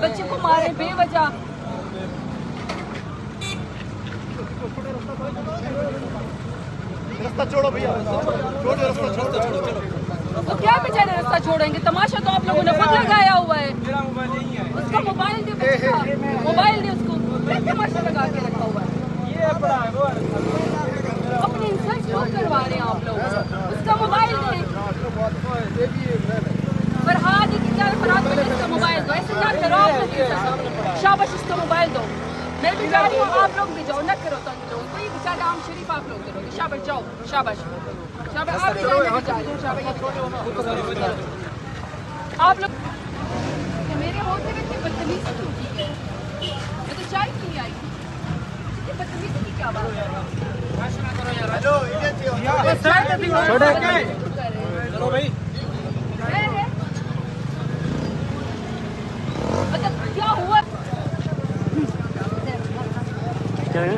बच्चे को मारे बेवजह। रास्ता छोड़ो भैया, छोड़ो रास्ता, छोड़ो। तो क्या बेचारे रास्ता छोड़ेंगे? तमाशा तो आप लोगों ने खुद लगाया हुआ है। उसका मोबाइल दे, मोबाइल दे उसको, क्या तमाशा लगा के रखा हुआ है? अपनी इंसल्ट क्यों करवा रहे हैं आप लोग? उसका मोबाइल दे। फरहाद क्या फरहाद को इसका मोबाइल दो, ऐसे क्या करो आप लोग? शाबाश, इसका मोबाइल दो। मैं भी जा रही हूँ, आप लोग भी जाओ, न करो तंग लोग। कोई बेचारे आम शरीफ आप लोग करोगे। शाबाश जाओ, शाबाश शाबाश, आप भी जाने भी जा रहे हो। शाबाश आप लोग मेरे होते हुए इतनी बदतमीजी क्यों की है? मैं तो चाय के लिए आई हूँ, इतनी बदतमीजी की क्या बात है?